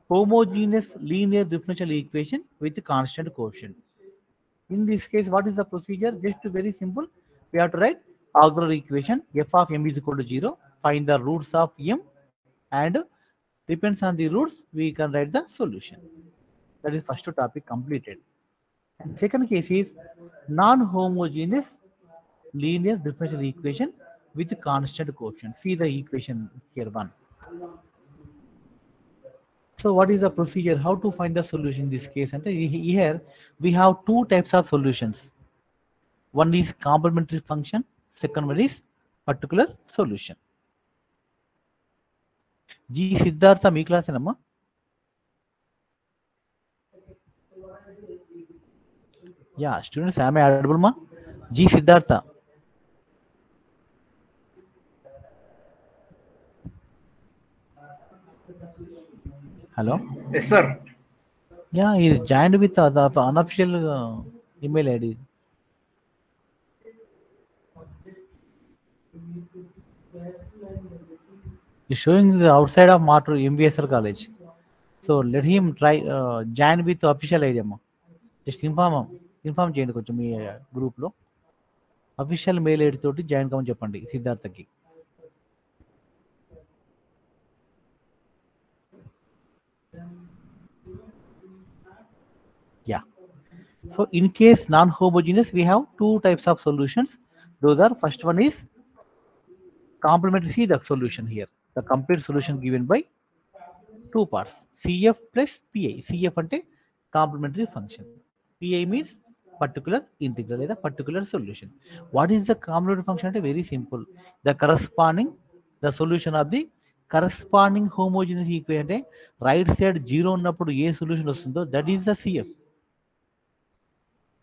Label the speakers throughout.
Speaker 1: homogeneous linear differential equation with constant coefficient. In this case, what is the procedure? Just very simple. We have to write auxiliary equation f of m is equal to 0. Find the roots of m, and depends on the roots, we can write the solution. That is first topic completed. And second case is non-homogeneous linear differential equation with constant coefficient. See the equation here, one. So what is the procedure? How to find the solution in this case? And here we have two types of solutions. One is complementary function. Second one is particular solution. G Siddhartha, me class enamma? Yeah, students, am I audible, ma? G Siddhartha. Hello?
Speaker 2: Yes, sir.
Speaker 1: Yeah, he is joined with the unofficial email ID. He's showing the outside of Matur MVSR college. So let him try join with the official ID. Just inform చేయండి కొంచెం మీ group లో official mail ID తోటి join కామని చెప్పండి సిద్ధార్థకి. Yeah. So in case non-homogeneous, we have two types of solutions. Those are, first one is complementary. See the solution here. The complete solution given by two parts, CF plus PI. CF ante complementary function. PI means particular integral, is a particular solution. What is the complementary function? Ante very simple. The corresponding, the solution of the corresponding homogeneous equation ante right side 0 ఉన్నప్పుడు ఏ solution వస్తుందో that is the CF.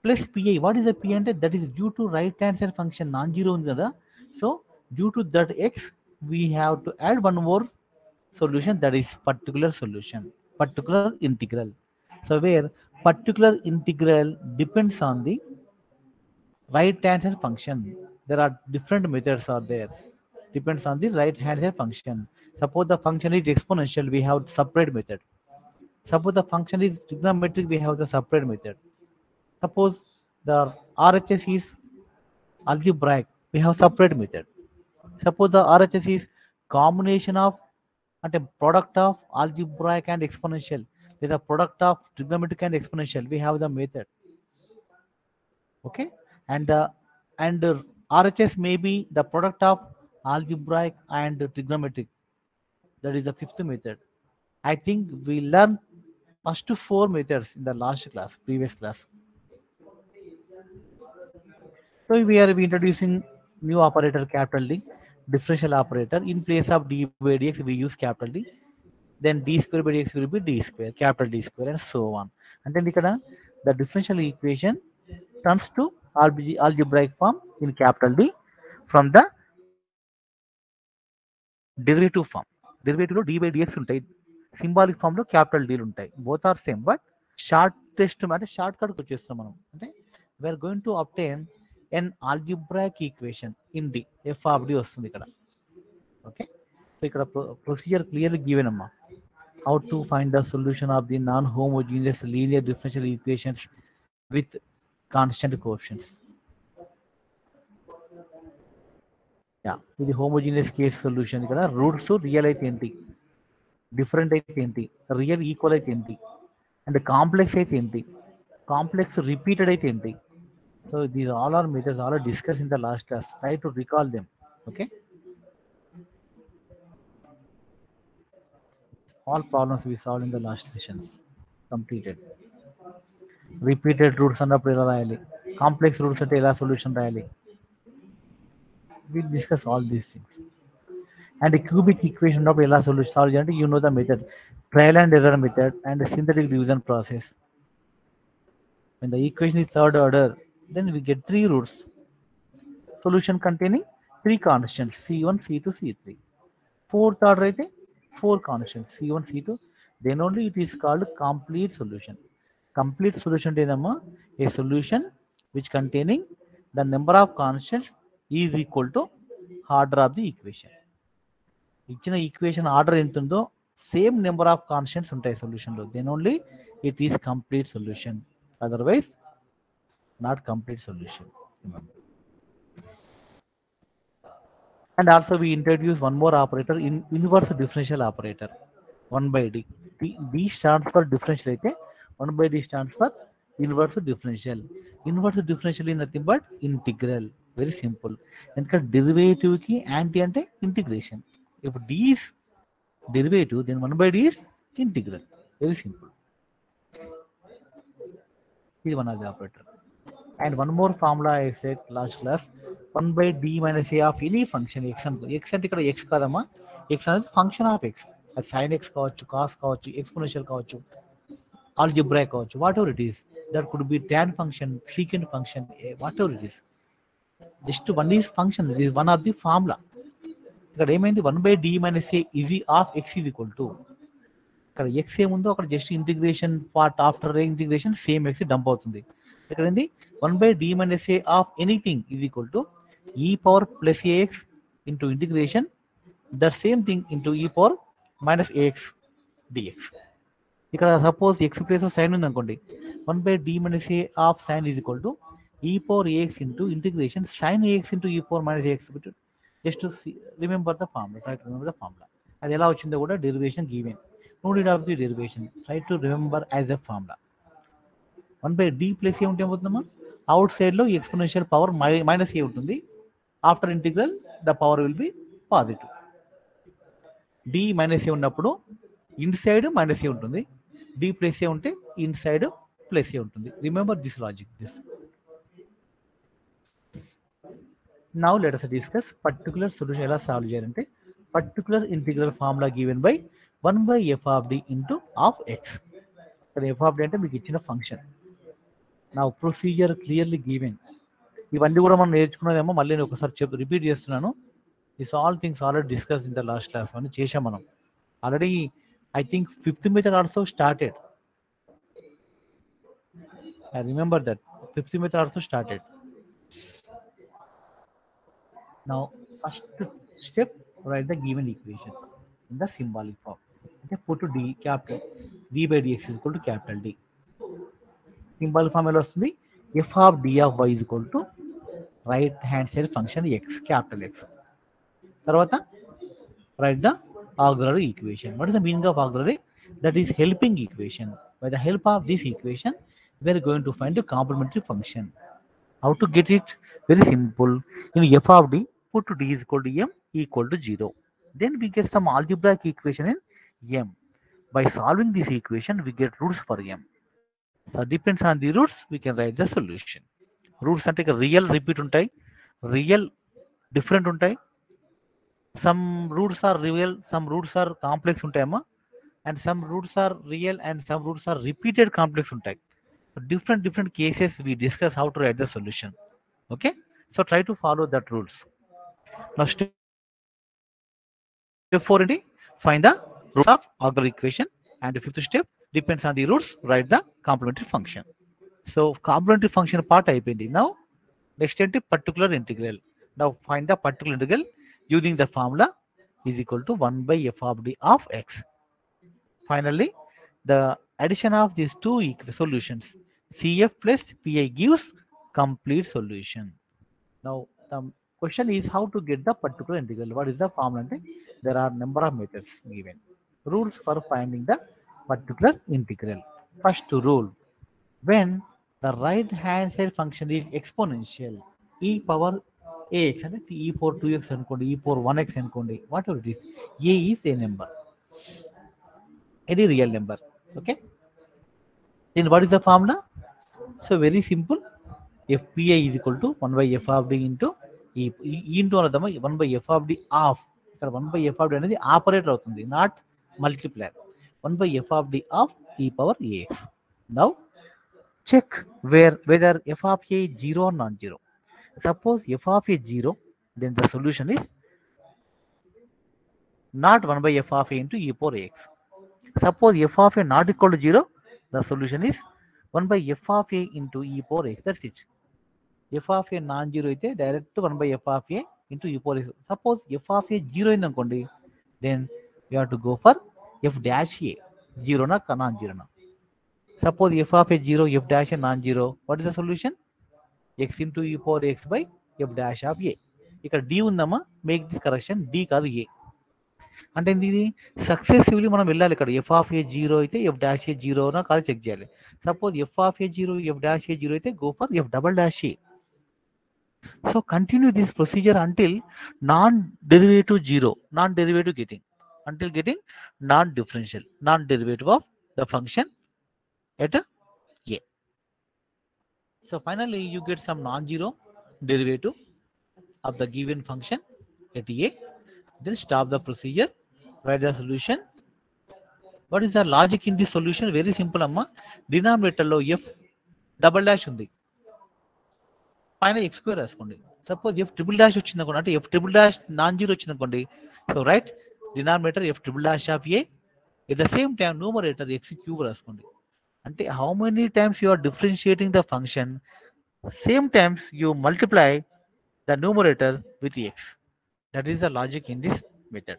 Speaker 1: Plus PI. What is the PI ante? That is due to right hand side function non-zero ఉంది కదా. So due to that x, we have to add one more solution, that is particular solution, particular integral. So where particular integral depends on the right hand side function. There are different methods are there. Depends on the right hand side function. Suppose the function is exponential, we have separate method. Suppose the function is trigonometric, we have the separate method. Suppose the RHS is algebraic, we have separate method. Suppose the RHS is combination of and a product of algebraic and exponential, with a product of trigonometric and exponential, we have the method. Okay, and RHS may be the product of algebraic and trigonometric. That is the fifth method. I think we learned first four methods in the last class, previous class. So we are introducing new operator, capital D, differential operator. In place of d by dx, we use capital D. Then d square by dx will be d square, capital D square, and so on. And then the differential equation turns to algebraic form in capital D from the derivative form. Derivative లో d by dx ఉంటాయి, symbolic form లో capital డీలు ఉంటాయి. Both are same, but shortest అంటే short cut వచ్చేస్తాం మనం. అంటే we're going to obtain an algebraic equation in D, F of D వస్తుంది ఇక్కడ. ఓకే, సో ఇక్కడ ప్రొసీజర్ క్లియర్లీ గివెన్ అమ్మా. How to find the solution of the non-homogeneous linear differential equations with constant coefficients. Yeah, ఇది homogeneous case solution. ఇక్కడ roots real అయితే ఏంటి, different అయితే ఏంటి, రియల్ ఈక్వల్ అయితే ఏంటి, అండ్ కాంప్లెక్స్ అయితే ఏంటి, కాంప్లెక్స్ రిపీటెడ్ అయితే ఏంటి. So these all are methods, all are discuss in the last class. Try to recall them. Okay, all problems we solved in the last sessions completed. Repeated roots అన్నప్పుడు ఎలా రాయాలి, complex roots అంటే ఎలా solution రాయాలి, we discuss all these things. And a cubic equation ఉన్నప్పుడు ఎలా solution solve చేయాలంటే you know the method, trial and error method and synthetic division process. When the equation is third order, then we get three roots, solution containing three constants c1, c2, c3. Fourth order అయితే four constants c1, c2, then only it is called complete solution. Complete solution ఏదమ్మా, a solution which containing the number of constants is equal to order of the equation. ఇచ్చిన equation order ఎంత ఉందో same number of constants ఉంటాయి సొల్యూషన్లో, then only it is complete solution, otherwise not complete solution. And also we introduce one more operator in inverse differential operator, 1 by d. D stands for differential అయితే 1 by d stands for inverse differential. Inverse differential is nothing but integral. Very simple. ఎందుకంటే derivative కి anti అంటే integration. If d is derivative, then 1 by d is integral. Very simple. This is one of the operator. And one more formula I said last class, 1 by d minus a of any function x అనుకో. x అంటే ఇక్కడ x కాదమ్మా, x అనేది function of x. అది sin x కావచ్చు, cos కావచ్చు, exponential కావచ్చు, algebraic కావచ్చు, what ever it is. That could be tan function, secant function, what ever it is. Just one is function, it is one of the formula. ఇక్కడ ఏమైంది, 1 by d minus a easy of x is equal to, ఇక్కడ x ఏముందో అక్కడ just integration part, after integration same x dump అవుతుంది. ఇక్కడ ఏంది, 1 by d minus a of anything is equal to e power plus ax into integration the same thing into e power minus ax dx. ఇక్కడ suppose x place sign ఉంది అనుకోండి, 1 by d minus a of sin is equal to e power ax into integration sin ax into e power minus ax. Just to remember the formula, try to remember the formula. అది ఎలా వచ్చిందో కూడా derivation given, no need of the derivation, try to remember as a formula. 1 by d plus a ఉంటే ఏమవుతుందమ్మా, outside లో exponential power minus a ఉంటుంది, after integral the power will be positive. D minus a ఉన్నప్పుడు in side minus a ఉంటుంది, D plus a ఉంటే in side plus ఏ ఉంటుంది. Remember this logic. This now let us discuss particular solution ఎలా solve చేయాలంటే, particular integral formula given by 1 by f of d into of x. ఇక్కడ f of d అంటే మీకు ఇచ్చిన function. నా procedure clearly given. ఇవన్నీ కూడా మనం నేర్చుకున్నదేమో, మళ్ళీ నేను ఒకసారి రిపీట్ చేస్తున్నాను. This all things already discuss in the last class అని చేసాం మనం already. I think 5th method also started. I remember that 5th method also started. Now first step, write the given equation in the symbolic form. అంటే put d capital d by dx is equal to capital D. Symbol form ఎలా వస్తుంది, f of d of y is equal to right hand side function x, capital X. తర్వాత write the auxiliary equation. What is the meaning of auxiliary? That is helping equation. By the help of this equation we are going to find a complementary function. How to get it? Very simple. In f of d, put d is equal to m equal to 0. Then we get some algebraic equation in m. By solving this equation, we get roots for m. So depends on the roots, we can write the solution. Roots అంటే real repeat ఉంటాయి, real different ఉంటాయి. Some roots are real, some roots are complex ఉంటాయమ్మా, and some roots are real and some roots are repeated complex ఉంటాయి. different cases we discuss how to write the solution. Okay, so try to follow that rules. Now step 4 is find the roots of auxiliary equation, and the 5th step depends on the roots, write the complementary function. So complementary function part అయిపోయింది. Now next ఏంటి, particular integral. Now find the particular integral using the formula is equal to 1 by f of d of x. Finally, the addition of these two solutions, CF plus PI, gives complete solution. Now the question is how to get the particular integral. What is the formula? There are number of methods given. Rules for finding the particular integral. First rule, when the right hand side function is exponential, e power ax and e power 2x అనుకోండి, e power 1x అనుకోండి, whatever it is, a is a number, any real number. Okay, then what is the formula? So very simple, f pi is equal to 1 by f of d into e into another 1 by f of d of, ఇక్కడ 1 by f of d అనేది operator అవుతుంది, not multiplier. 1 by f of d of e power ax. Now check whether f of a is 0 or non-zero. Suppose f of a is 0, then the solution is not 1 by f of a into e power ax. Suppose f of a not equal to 0, the solution is 1 by f of a into e power x. That's it. f of a non-zero అయితే direct 1 by f of a into e power x. Suppose f of a 0 అయింది అనుకోండి, then you have to go for f dash a, 0 na non-zero na. Suppose f of a 0, f dash a non-zero. What is the solution? x into e power x by f dash of a. ఇక్కడ d ఉందమ్మా, make this correction, d కాదు a. అంటే ఇది successively మనం వెళ్ళాలి. ఇక్కడ F of a 0 అయితే F dash a 0 నా కాదు చెక్ చేయాలి. Suppose f of a 0, f dash a 0 అయితే go for f double dash a. So continue this procedure until non derivative 0, non derivative getting, until getting non-differential, non-derivative of the function at a. So finally you get some non-zero derivative of the given function at a. Then stop the procedure, write the solution. What is the logic in this solution? Very simple amma. Denominator lo f double dash undi, పైన x square రాసుకోండి. Suppose f triple dash వచ్చింది అనుకోండి, అంటే f triple dash non zero వచ్చింది అనుకోండి. So right denominator f triple dash of a, at the same time numerator x cube రాసుకోండి. అంటే how many times you are differentiating the function, same times you multiply the numerator with x. That is the logic in this method.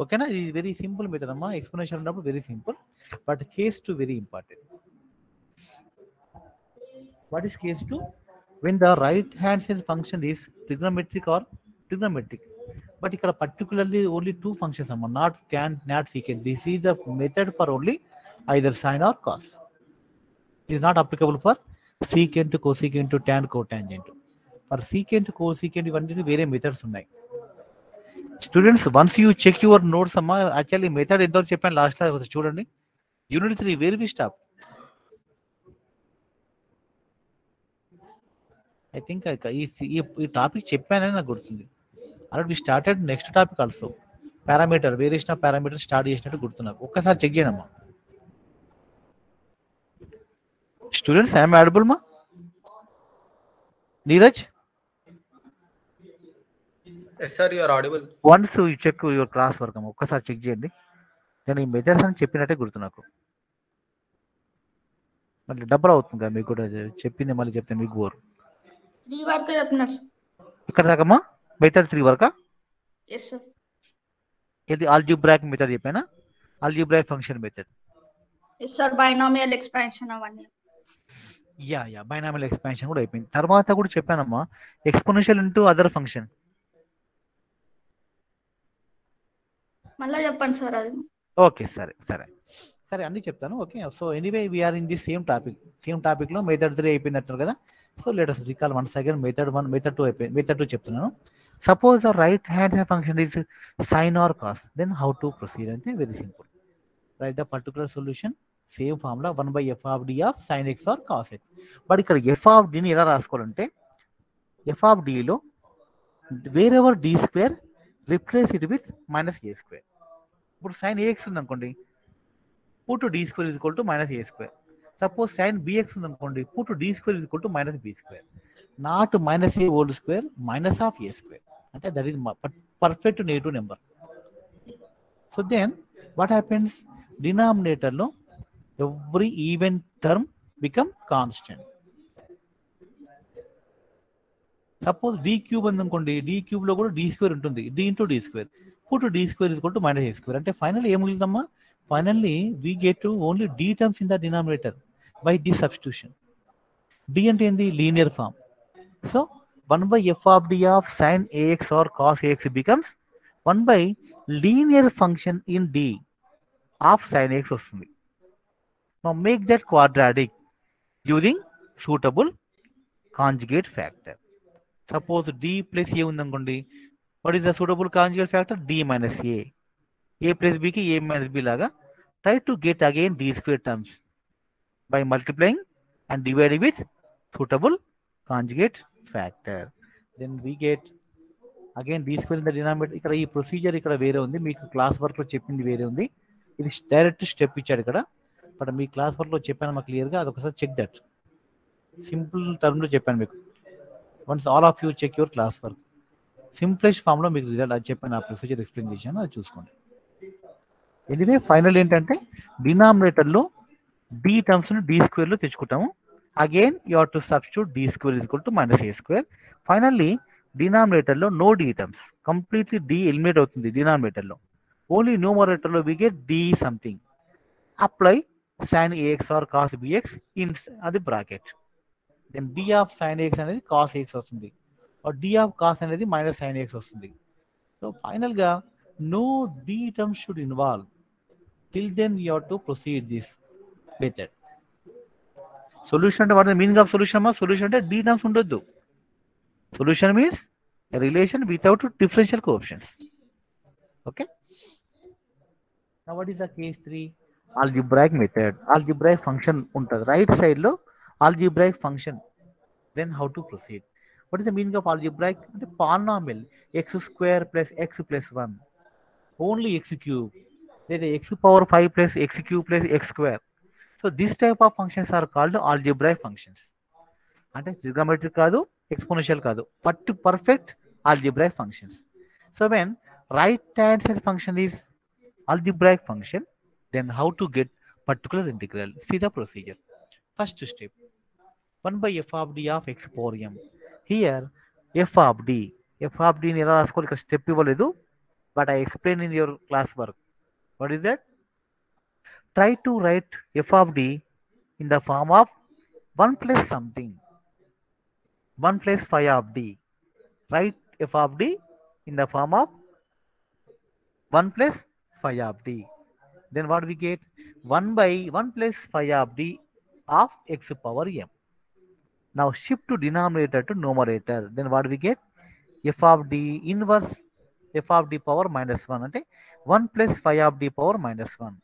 Speaker 1: Okay na, ఇది very simple method amma. Exponential ఉన్నప్పుడు very simple, but case 2 very important. What is case 2? When the right hand side function is trigonometric or trigonometric. But ఇక్కడ particularly only two functions amma, not tan, not secant. This is the method for only either sine or cos. It is not applicable for secant, cosecant, tan, cotangent. For secant, cosecant ఇవన్నీ వేరే methods ఉన్నాయి. Students once you check your notes అమ్మా, actually method ఎంతవరకు చెప్పాను last లో చూడండి. Unit 3 where we stop. I think ఈ topic చెప్పానని నాకు గుర్తుంది. Already we started next topic also. Parameter, variation of parameter start చేసినట్టు గుర్తు నాకు. ఒక్కసారి చెక్ చేయనమ్మా స్టూడెంట్స్. ఐఎమ్ ఆడిబుల్ మా? Neeraj?
Speaker 2: Yes sir, you are audible.
Speaker 1: Once you check your class work అమ్మా, ఒక్కసారి చెక్ చేయండి. నేను ఈ మెథడ్స్ అని చెప్పినట్టే గుర్తు నాకు. మళ్ళీ డబ్బులు అవుతుంది కదా మీకు కూడా, చెప్పింది మళ్ళీ చెప్తే మీకు బోర్.
Speaker 3: 3 వరకు చెప్తున్నారు.
Speaker 1: ఇక్కడ దాకమ్మా మెథడ్ 3 వరకా?
Speaker 3: yes sir.
Speaker 1: ఇది ఆల్జీబ్రాయిక్ మెథడ్ చెప్పానా, algebraic function method.
Speaker 3: yes sir, binomial expansion అవన్నీ.
Speaker 1: యా బైనామియల్ ఎక్స్పాన్షన్ కూడా అయిపోయింది. తర్వాత కూడా చెప్పానమ్మా ఎక్స్పోనెన్షియల్ ఇంటూ అదర్ ఫంక్షన్.
Speaker 3: మళ్ళీ చెప్పండి సార్ అది.
Speaker 1: ఓకే సరే అన్ని చెప్తాను. Okay, so anyway we're in the same topic లో మెథడ్ 3 అయిపోయింది అంటారు కదా. సో let us recall once again method 1, method 2 అయిపోయింది. మెథడ్ 2 చెప్తున్నాను. Suppose the right hand side function is sine or cos, then how to proceed అంటే very simple. Write the particular solution, same formula 1/f of d of sin x or cos x. But ఇక్కడ f of d ని ఎలా రాసుకోవాలంటే, f of d లో wherever d square replace it with -a². ఇప్పుడు sin ax ఉంది అనుకోండి, put to d square is equal to -a². Suppose sin bx ఉంది అనుకోండి, put to d square is equal to -b². Not -a² minus of a². అంటే that is perfect negative number. So then what happens, denominator లో every even term become constant. Suppose d cube ఉంది అనుకోండి, d cube లో కూడా d² ఉంటుంది, d into d². put to d² is equal to -a². అంటే final ఏం మిగులుతుందమ్మా, finally we get to only d terms in the denominator by this substitution. d అంటే ఏంది, linear form. So 1/f of d of sin ax or cos ax becomes 1 linear function in d of sin ax వస్తుంది. Now make that quadratic using suitable conjugate factor. Suppose d plus a ఉంది అనుకోండి, what is the suitable conjugate factor? d minus a. a plus b కి a minus b లాగా try to get again d² terms by multiplying and dividing with suitable conjugate factor. Then we get again d² in the denominator. ఇక్కడ ఈ procedure ఇక్కడ వేరే ఉంది, మీకు class work లో చెప్పింది వేరే ఉంది. ఇది డైరెక్ట్ స్టెప్ ఇచ్చాడు ఇక్కడ, బట్ మీ క్లాస్ వర్క్ లో చెప్పాను మాకు క్లియర్గా, అదొకసారి చెక్ దట్. సింపుల్ టర్మ్ లో చెప్పాను మీకు. Once all of you check your class work. Simplest form లో మీకు రిజల్ట్ అది చెప్పాను, ఆ ప్రొసీజర్ ఎక్స్ప్లెయిన్ చేశాను, అది చూసుకోండి. ఎనివే ఫైనల్ ఏంటంటే డినామినేటర్ లో d టర్మ్స్ ని d² లో తెచ్చుకుంటాము. Again you have to substitute d² is equal to -a². Finally denominator లో no d terms, completely d eliminate అవుతుంది డినామినేటర్ లో. Only numerator we get d something. Apply sin ax or cos bx in the bracket. Then d of sin x అనేది cos x వస్తుంది, or d of cos అనేది minus sin x వస్తుంది. So final గా no d terms should involve. Till then you have to proceed this method. Solution అంటే what is the meaning of solution? Solution అంటే d terms ఉండొద్దు. Solution means a relation without differential coefficients. Okay. Now what is the case 3? Algebraic method. Algebraic function ఉంటుంది right side లో algebraic function. Then how to proceed? What is the meaning of algebraic? The polynomial x square plus x plus 1. Only x cube. There is x power 5 plus x cube plus x square. So this type of functions are called algebraic functions. అంటే trigonometric కాదు, exponential కాదు, but perfect algebraic functions. So when right hand side function is algebraic function, then how to get particular integral? See the procedure. First step, 1 by f of d of x power m. Here f of d ని ఎలా రాసుకోవాలి, ఇక్కడ step ఇవ్వలేదు, but I explain in your class work. What is that? Try to write f of d in the form of 1 plus something, 1 plus phi of d. Write f of d in the form of 1 plus phi of d. Then what we get? 1 by 1 plus phi of d of x power m. Now shift to denominator to numerator. Then what we get? F of d inverse f of d power minus 1 అంటే 1 plus phi of d power minus 1.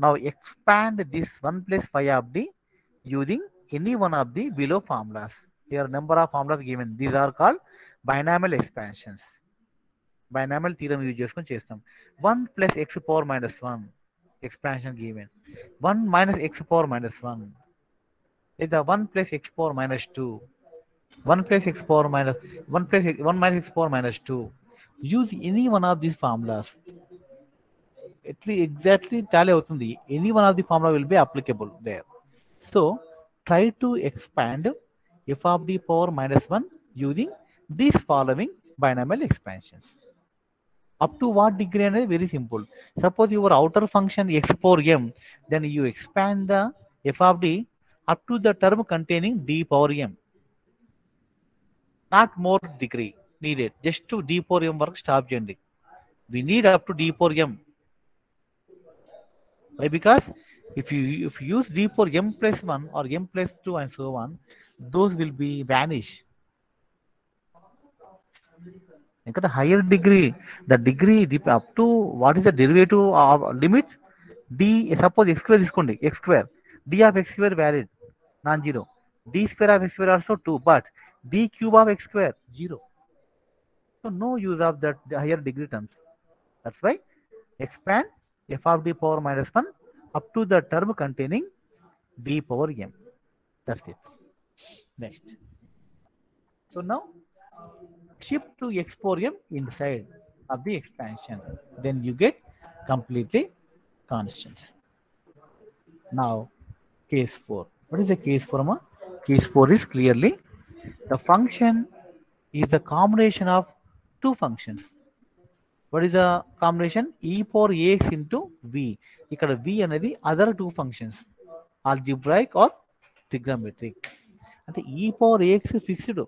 Speaker 1: Now expand this 1 plus phi of d using any one of the below formulas. Here number of formulas given. These are called binomial expansions. Binomial theorem use చేసుకొని చేస్తాం. 1 plus x power minus 1 expansion given. 1 minus x power minus 1 is the 1 plus x power minus 2. 1 plus x power minus 1 plus 1 minus x power minus 2. Use any one of these formulas. Exactly tally అవుతుంది. Any one of the formula will be applicable there. So try to expand f of d power minus 1 using these following binomial expansions. Up to what degree అనేది very simple. Suppose your outer function x power m, then you expand the f of d up to the term containing d power m. Not more degree needed. Just to d power m వరకు stop చేయండి. We need up to d power m. Why? Because if you use d power m plus 1 or m plus 2 and so on, those will be vanish. At a higher degree, the degree up to what is the derivative of limit d, suppose x square తీసుకోండి, x square, d of x square valid, non-zero, d square of x square also 2, but d cube of x square 0. So no use of that higher degree terms. That's why expand f of d power minus 1 up to the term containing d power m. That's it. Next. So now shift to x power m inside of the expansion. Then you get completely constants. Now case 4. What is the case 4? Case 4 is clearly the function is the combination of two functions. What is the combination? E power ax into v. ఇక్కడ v అనేది other two functions, algebraic or trigonometric. అంటే e power ax fixed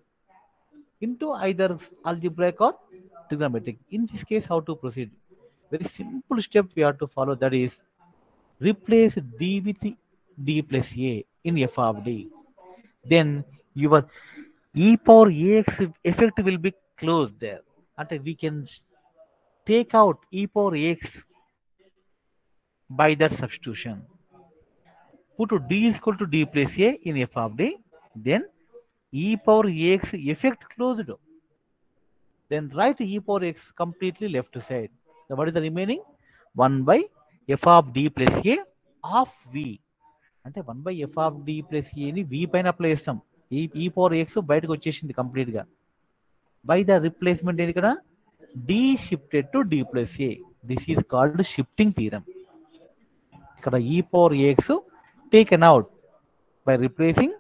Speaker 1: into either algebraic or trigonometric. In this case, how to proceed? Very simple step we have to follow. That is, replace d with d plus a in f of d. Then your e power ax effect will be closed there. And we can take out e power ax by that substitution. Put d is equal to d plus a in f of d. Then e power ax effect closed. Then write e power x completely left side. So what is the remaining? 1 by f of d plus a of v. అంటే 1 by f of d plus a ని v పైన apply చేస్తాం. ఈ power x బయటకు వచ్చేసింది complete గా. By the replacement ఏది ఇక్కడ? d shifted to d plus a. This is called shifting theorem. ఇక్కడ e power x taken out by replacing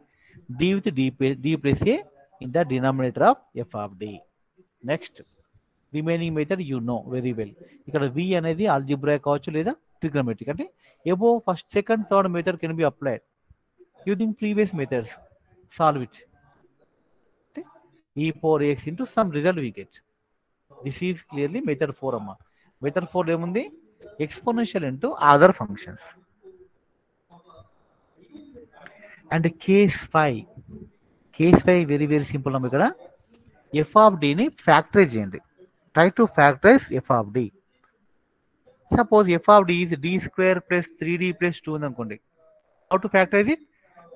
Speaker 1: d with d plus a in the denominator of f of d. Next, remaining method you know very well. ఇక్కడ వి అనేది algebra కావచ్చు లేదా trigonometric. అంటే above first second third method can be applied using previous methods. Solve it. e power x into some result we get. This is clearly method 4 amma. Method 4 ఏముంది? Exponential into other functions. And case 5. Case 5 very very simple అమ్మ. ఇక్కడ f of d ని factorise చేయండి. Try to factorize f of d. Suppose f of d is d square plus 3d plus 2 ఉంది అనుకోండి. How to factorize it?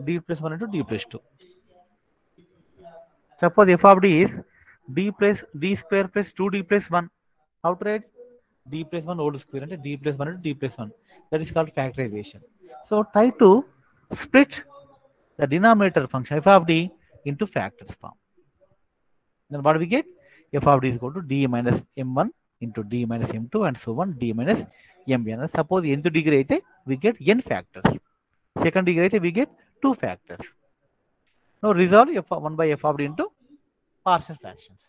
Speaker 1: d plus 1 into d plus 2. Suppose f of d is d plus d square plus 2d plus 1. How to write? d plus 1 whole square and d plus 1 into d plus 1. That is called factorization. So try to split the denominator function f of d into factors form. Then what we get? F of d is equal to d minus m1 into d minus m2 and so on, d minus mn. Suppose nth degree అయితే we get n factors. Second degree అయితే we get 2 factors. Now resolve f1 by f of d into partial fractions.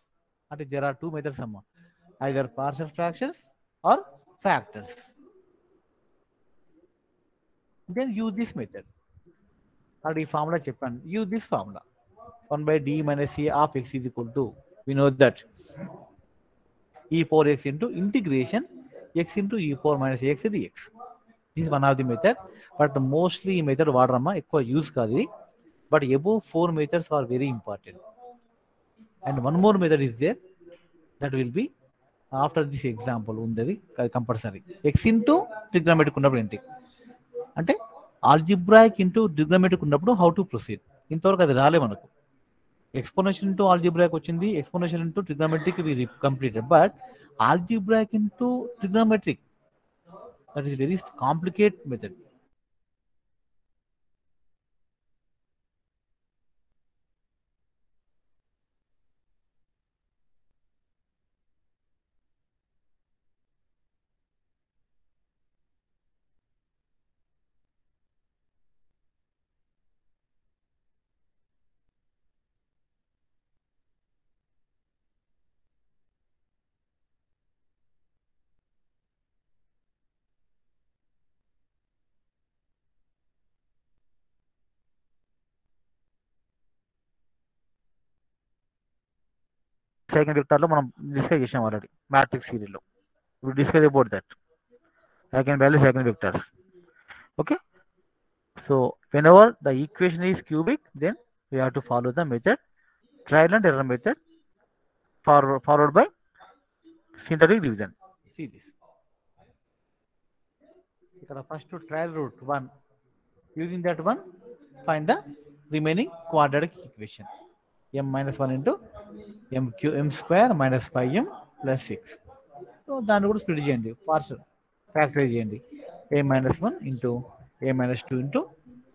Speaker 1: That is, there are two methods, either partial fractions or factors. Then use this method. And this formula cheppan. Use this formula. 1 by d minus a of x is equal to, we know that e power x into integration x into e power minus x dx. This is one of the method, but mostly method vadarama ekkuva use kaadi. But above 4 methods are very important. And one more method is there that will be after this example undadi compulsory. X into trigonometric ఉన్నప్పుడు ఏంటి అంటే algebraic into trigonometric ఉన్నప్పుడు how to proceed. ఇంతవరకు అది రాలే మనకు. Exponential into algebraic వచ్చింది, exponential into trigonometric we completed. But algebraic into trigonometric, that is very complicate method. Second vector lo మనం డిస్కస్ చేసాం ఆల్రెడీ మ్యాట్రిక్స్ సిరీస్ లో. We discuss about that. Eigenvalues, eigenvectors. Okay. So whenever the equation is cubic, then we have to follow the method trial and error method followed by synthetic division. See this. Here first to trial root 1. Using that one, find the remaining quadratic equation. M minus 1 into m square minus 5m plus 6. So దాన్ని కూడా split చేయండి, partial factorise చేయండి. a minus 1 into a minus 2 into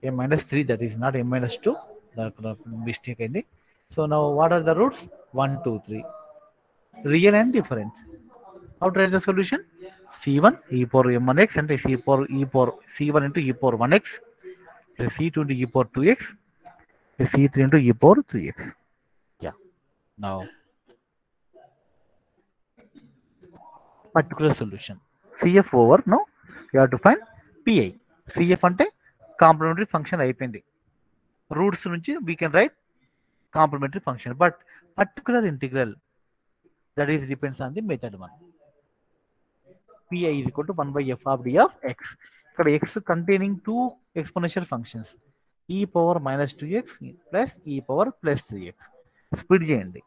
Speaker 1: a minus 3, that is not m minus 2, దానికి mistake అయింది. So now what are the roots? 1 2 3 real and different. How to write the solution? c1 e power m1x అంటే c1 into e power 1x plus c2 into e power 2x plus c3 into e power 3x. Yeah. Now particular solution. CF over, no, you have to find PI. CF అంటే complementary function అయిపోయింది. Roots నుంచి we can write complementary function, but particular integral, that is depends on the method 1. PI is equal to 1 by f of d of x. ఇక్కడ x containing two exponential functions, e power minus 2x plus e power plus 3x. Split చేయండి.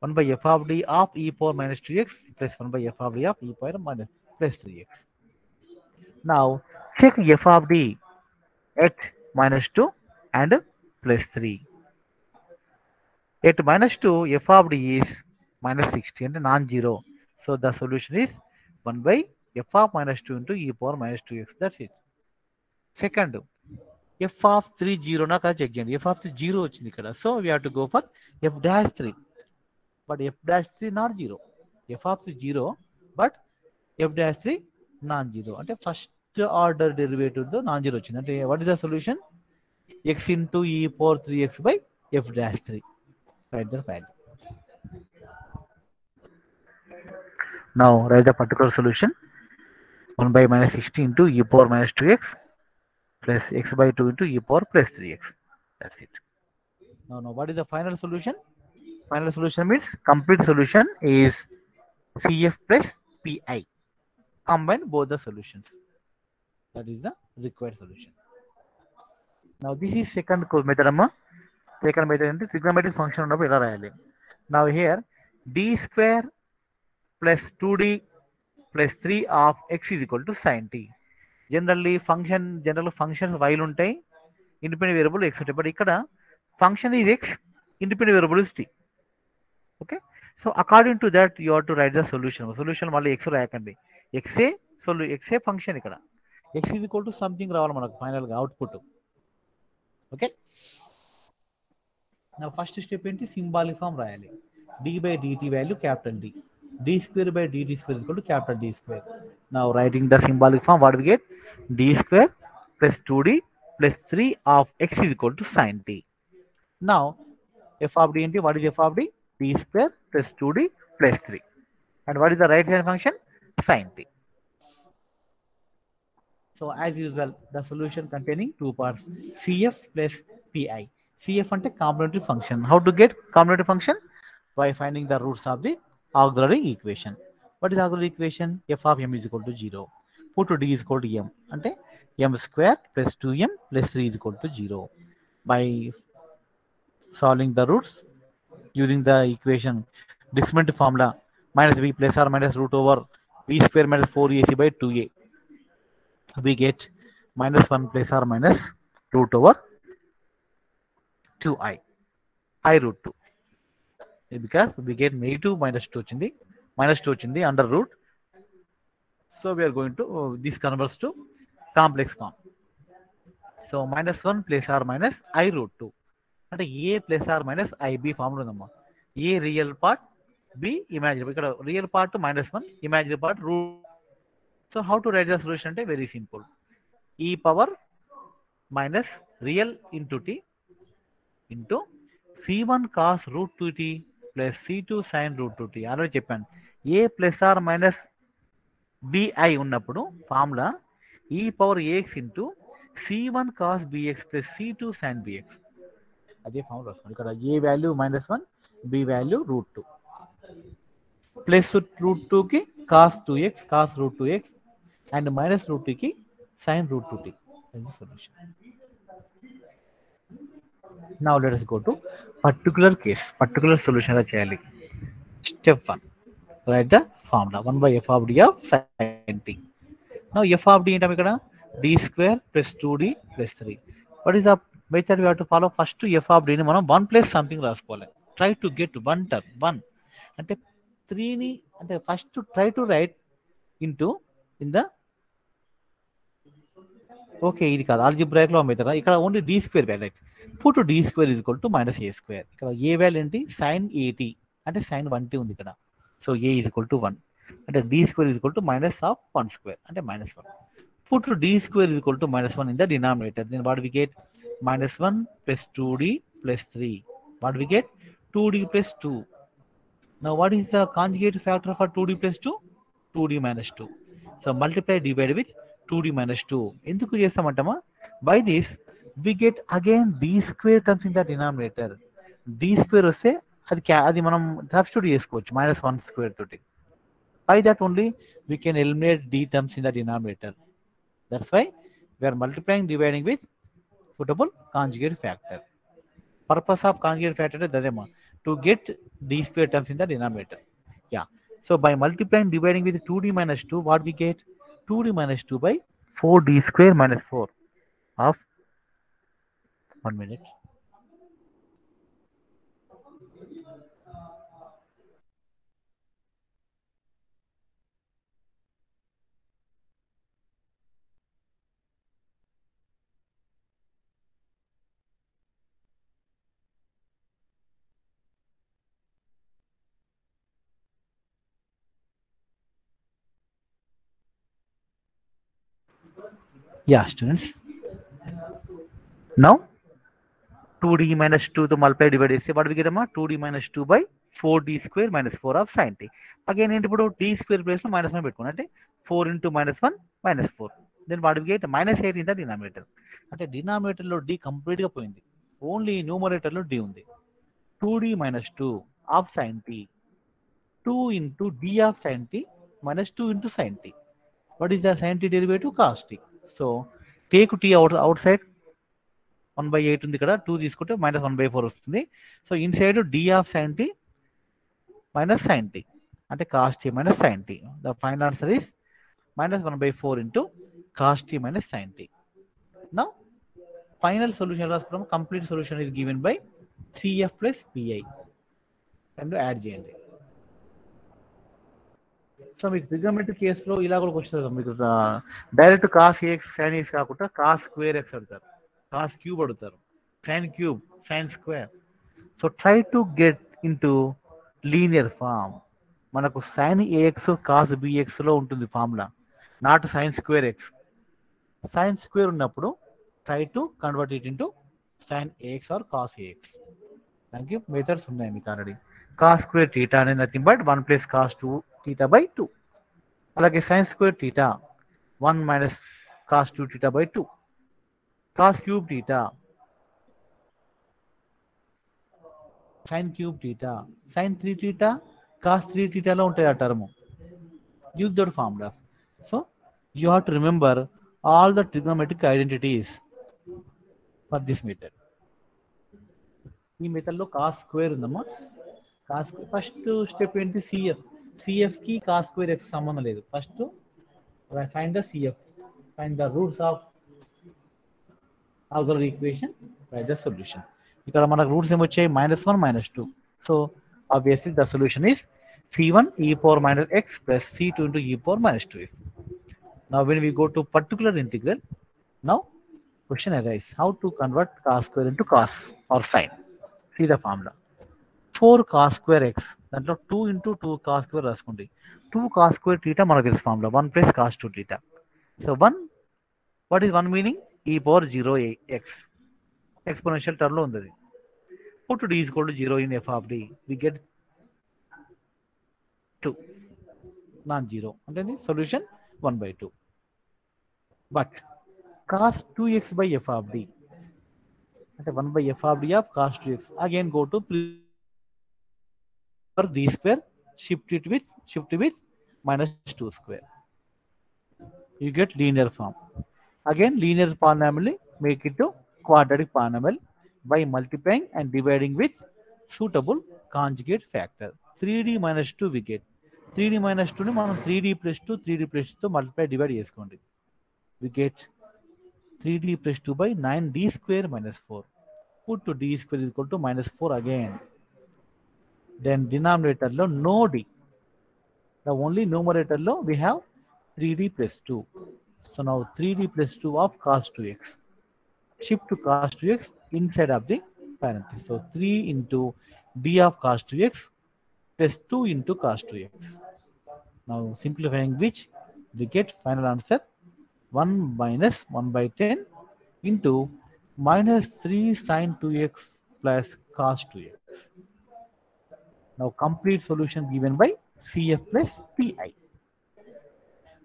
Speaker 1: 1 by f of d of e power minus 2x plus 1 by f of d of e power minus plus 3x. Now check f of d at minus 2 and plus 3. At minus 2, f of d is minus 60 and non-zero. So the solution is 1 by f of minus 2 into e power minus 2x. That's it. Second, f of 3 0 na kada check cheyandi. F of 3 0 వచ్చింది ఇక్కడ. So we have to go for f dash 3. But f dash 3 not 0. F of 3 0, but f dash 3 non-zero. అంటే first order derivative తో non zero వచ్చింది. అంటే what is the solution? x into e power 3x by f dash 3. Write the value. Now write the particular solution. 1 by minus 60 into e power minus 2x plus x by 2 into e power plus 3x. That's it. Now what is the final solution? Final solution means complete solution is CF plus PI. Combine both the solutions. That is the required solution. Now this is second method amma. Second method is trigonometric function ఉన్నప్పుడు ఇలా రాయాలి. Now here d square plus 2d plus 3 of x is equal to sin t. General functions while ఉంటాయి, independent variable x ఉంటాయి. But ఇక్కడ function is x, independent variable is t. Okay. So according to that you have to write the solution. Solution మళ్ళీ x రాయకండి. x function ఇక్కడ. X is equal to something రావాలి మనకు final గా output. Okay. Now first step ఏంటి, symbolic form రాయాలి. d by dt value capital D. d square by dt square is equal to capital D square. Now writing the symbolic form, what we get? d square plus 2d plus 3 of x is equal to sin t. Now f of d ఏంటి? What is f of d? d square plus 2d plus 3. And what is the right hand function? Sin t. So as usual, the solution containing two parts, CF plus PI. CF ante complementary function. How to get complementary function? By finding the roots of the auxiliary equation. What is auxiliary equation? F of m is equal to 0. Put to d is equal to m. Ante m square plus 2m plus 3 is equal to 0. By solving the roots using the equation discriminant formula, minus b plus or minus root over b square minus 4ac by 2a. We get minus 1 plus or minus root over 2i, I root 2. Because we get negative minus 2 వచ్చింది under root. So we are going to, this converts to complex form. So minus 1 plus or minus I root 2. అంటే a plus or minus ib formula ఉందమ్మా. a real part, b imaginary. ఇక్కడ real part minus 1, imaginary part root. So how to write the solution ante very simple. E power minus real into t into c1 cos root 2t plus c2 sin root 2t. already చెప్పాను. a plus or minus bi ఉన్నప్పుడు formula e power ax into c1 cos bx plus c2 sin bx. అదే formula వస్తుంది. ఇక్కడ a value -1, b value √2 plus √2 కి cos 2x cos root 2x and minus root 2 ki sin root 2t. That is the solution. Now let us go to particular case, particular solution la cheyali. Step 1, write the formula 1 by f of d of sin t. Now f of d ఏంటం ఇక్కడ? d square plus 2d plus 3. What is the method we have to follow? First f of d ని మనం 1 plus something రాసుకోవాలి. Try to get one term 1 అంటే 3 ని అంటే first try to write into in the okay ఇది కాదు algebraic లో method. ఇక్కడ only D square value. Put D square is equal to minus A square. ఇక్కడ ఏ వాల్యూ ఏంటి? సైన్ ఏటీ అంటే సైన్ 1t ఉంది ఇక్కడ. So A is equal to 1 అంటే D square is equal to minus of 1 square అంటే -1. Put D square is equal to -1 in the denominator. Then what we get? -1 plus 2d plus 3. What we get? 2d plus 2. Now what is the conjugate factor for 2d plus 2? 2d minus 2. So multiply divide with 2d minus 2. ఎందుకు చేస్తామంటామా? By this we get again d square terms in the denominator. d square వస్తే అది మనం substitute చేసుకోవచ్చు -1 square తోటి. By that only we can eliminate d terms in the denominator. That's why we're multiplying dividing with suitable conjugate factor. Purpose of conjugate factor is dadema to get d square terms in the denominator. Yeah. So by multiplying dividing with 2d minus 2, what we get? 2d minus 2 by 4d square minus 4 of 1 minute. Yeah, students. Now 2d minus 2 to multiply divide is what we get? 2d minus 2 by 4d square minus 4 of sin t. Again ఏంటి ఇప్పుడు d square place లో minus 1 పెట్టుకోండి, అంటే 4 into minus 1 minus 4. Then what we get minus 8 in the denominator. అంటే denominator లో d complete గా పోయింది, only numerator లో d ఉంది. 2d minus 2 of sin t, 2 into d of sin t minus 2 into sin t. What is the sin t derivative? Cos t. So take t outside, 1/8 ఉంది ఇక్కడ, 2 తీసుకుంటే minus 1/4 వస్తుంది. So inside d of sin t minus sin t, అంటే cos t minus sin t. The final answer is minus 1/4 into cos t minus sin t. Now final solution రాసుకున్నాము, complete solution is given by CF plus PI. రెండు add చేయండి. So మీకు trigonometry కేసులో ఇలా కూడా question మీకు direct cos a x sine x కాకుండా cos square x అడుగుతారు, కాస్ క్యూబ్ అడుగుతారు, sine cube, sine square. So try to get into linear form. మనకు సైన్ ఏఎక్స్ కాస్ బిఎక్స్ లో ఉంటుంది formula, not sine square x. Sine square ఉన్నప్పుడు try to convert it into sine AX are cos ax. Thank you. Methods ఉన్నాయి మీకు already. Cos square theta అనేది nothing but 1 plus cos 2 theta by 2. అలాగే sin square theta 1 minus cos 2 theta by 2. Cos cube theta, sin cube theta, sin 3 theta, cos 3 theta లో ఉంటాయి ఆ term. Use that formulas. So you have to remember all the trigonometric identities for this method. ఈ మెథడ్లో cos square ఉందమ్మా. Cos first step ఏంటి? CF. CF की cos square x సంబంధం లేదు. First find the CF, find the roots of auxiliary equation, write the solution. ఇక్కడ మనకు రూట్స్ ఏమొచ్చాయి? -1 -2. So obviously the solution is c1 e power minus x plus c2 into e power minus 2x. Now when we go to particular integral, now question arises, how to convert cos square into cos or sin. See the formula. 4 cos square x, దాంట్లో 2 into 2 cos square రాసుకోండి. 2 cos square theta మనకు తెలుసు formula, 1 plus cos 2 theta. So 1, what is 1 meaning? e power 0 x, exponential term లో ఉంది అది. Put d is equal to 0 in f of d, we get 2, non zero అంటే solution 1/2. But cos 2x by f of d అంటే 1/f of d of cos 2x. Again go to d square, shift with minus 2 square. You get linear form. Again linear polynomial, make it to quadratic polynomial by multiplying and dividing with suitable conjugate factor. 3d minus 2 we get. 3d minus 2 ని మనం 3d plus 2 3d plus 2 తో multiply divide చేసుకోండి. We get 3d plus 2 by 9d square minus 4. Put to d square is equal to minus 4 again. Then denominator lo no d. The only numerator lo we have 3d plus 2. So now 3d plus 2 of cos 2x. Shift to cos 2x inside of the parenthesis. So 3 into d of cos 2x plus 2 into cos 2x. Now simplifying which we get final answer 1 minus 1/10 into minus 3 sin 2x plus cos 2x. Now complete solution given by CF plus PI.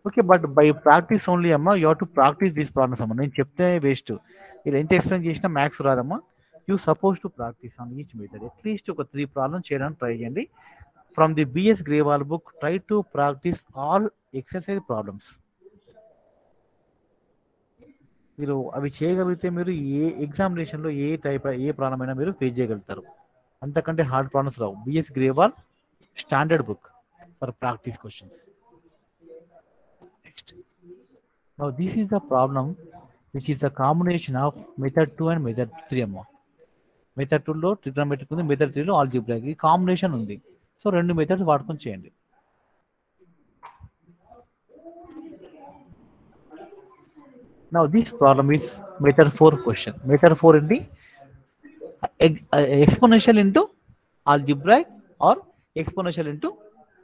Speaker 1: Okay, but by practice only amma, you have to practice these problems amma. నేను చెప్తే waste, ఇలా ఎంత explain చేసినా maths రాదమ్మా. You suppose to practise on each method. At least ఒక 3 problems చేయడానికి try చేయండి. From the BS Grewal book, try to practise all exercise problems. మీరు అవి చేయగలిగితే మీరు ఏ ఎగ్జామినేషన్లో ఏ ప్రాబ్లం అయినా మీరు ఫేస్ చేయగలుగుతారు. అంతకంటే హార్డ్ ప్రాబ్లమ్స్ రావు. BS Grewal standard book for practice questions. Next, now this is the problem which is the combination of method 2 and method 3 అమ్మ. మెథడ్ 2లో ట్రిగ్నోమెట్రిక్ ఉంది, మెథడ్ 3లో ఆల్జీబ్రాయిక్. ఈ కాంబినేషన్ ఉంది. సో 2 మెథడ్స్ వాడుకొని చేయండి. Now this problem is method 4 question. Method 4 in the exponential into algebraic or exponential into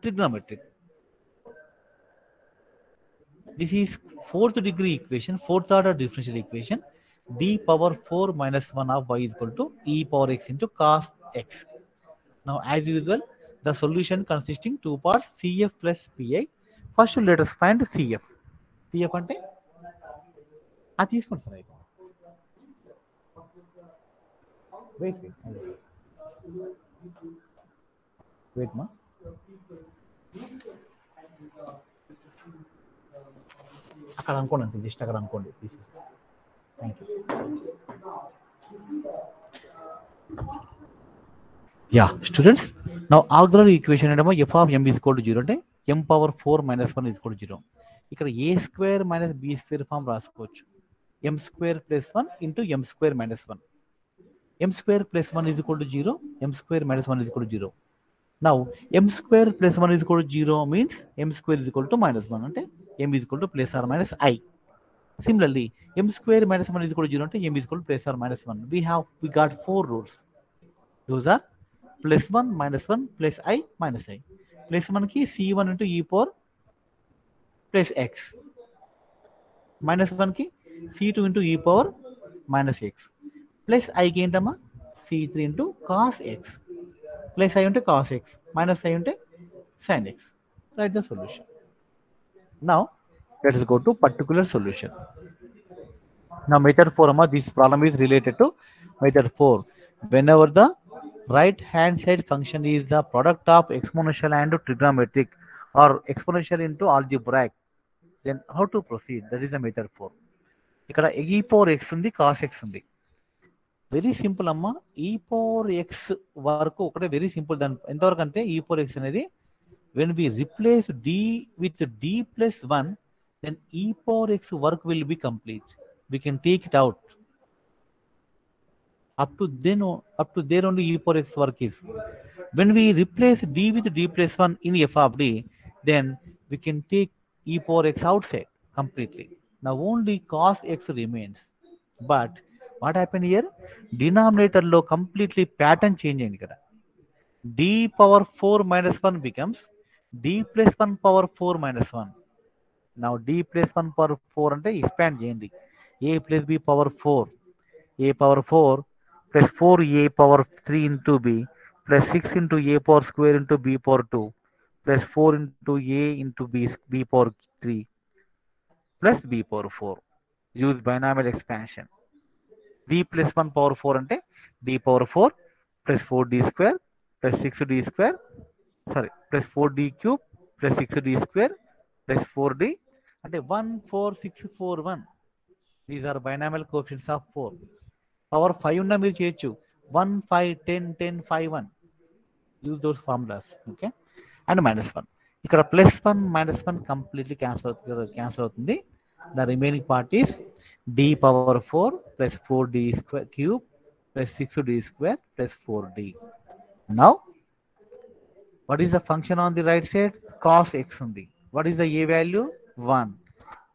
Speaker 1: trigonometric. This is 4th degree equation, 4th order differential equation. D power 4 minus 1 of y is equal to e power x into cos x. Now, as usual, the solution consisting two parts, CF plus PI. First, let us find CF. CF అంటే అది తీసుకోండి sir అయితే. Wait మా అక్కడ అనుకోండి అంతే, just అక్కడ అనుకోండి. Thank you. Yeah students, now auxiliary equation ఏంటో f of m is equal to 0 అంటే m power 4 minus 1 is equal to 0. ఇక్కడ a square minus b square form రాసుకోవచ్చు. m square plus 1 into m square minus 1. m square plus 1 is equal to 0, m square minus 1 is equal to 0. Now m square plus 1 is equal to 0 means m square is equal to minus 1 అంటే m is equal to plus or minus i. Similarly, m square minus 1 is equal to 0 అంటే m is equal to plus or minus 1. We got 4 rules. Those are plus 1 minus 1 plus I minus I. Plus 1 ki c1 into e power plus x. Minus 1 ki c2 into e power minus x. Plus I ki entama c3 into cos x. Plus I into cos x. Minus I into sin x. Write the solution. Now, let us go to particular solution. Now method 4, this problem is related to method 4. Whenever the right hand side function is the product of exponential and trigonometric or exponential into algebraic, then how to proceed? That is the method 4. ఇక్కడ e power x ఉంది, cos x ఉంది. Very simple అమ్మా. e power x వరకు ఒకటే very simple. దాని ఎంతవరకు అంటే e power x అనేది when we replace d with d plus 1, then e power x work will be complete. We can take it out. Up to there only e power x work is. When we replace d with d plus 1 in f of d, then we can take e power x outside completely. Now only cos x remains. But what happened here? Denominator lo completely pattern change అయింది ఇక్కడ. d power 4 minus 1 becomes d plus 1 power 4 minus 1. Now d plus 1 power 4 అంటే expand చేయండి. a plus b power 4, a power 4 plus 4a power 3 into b plus 6 into a power square into b power 2 plus 4 into a into b power 3 plus b power 4. Use binomial expansion. b plus 1 power 4 అంటే d power 4 plus 4d square plus 6d square, sorry, plus 4d cube plus 6d square plus 4d అంటే 1 4 6 4 1. These are binomial coefficients of 4. Power 5 ఉన్న మీరు చేయొచ్చు. 1 5 10 10 5 1. Use those formulas. Okay. And minus 1. ఇక్కడ plus 1 minus 1 completely cancel అవుతుంది. The remaining part is d power 4 plus 4d square cube plus 6d square plus 4d. Now, what is the function on the right side? Cos x ఉంది. What is the a value? 1.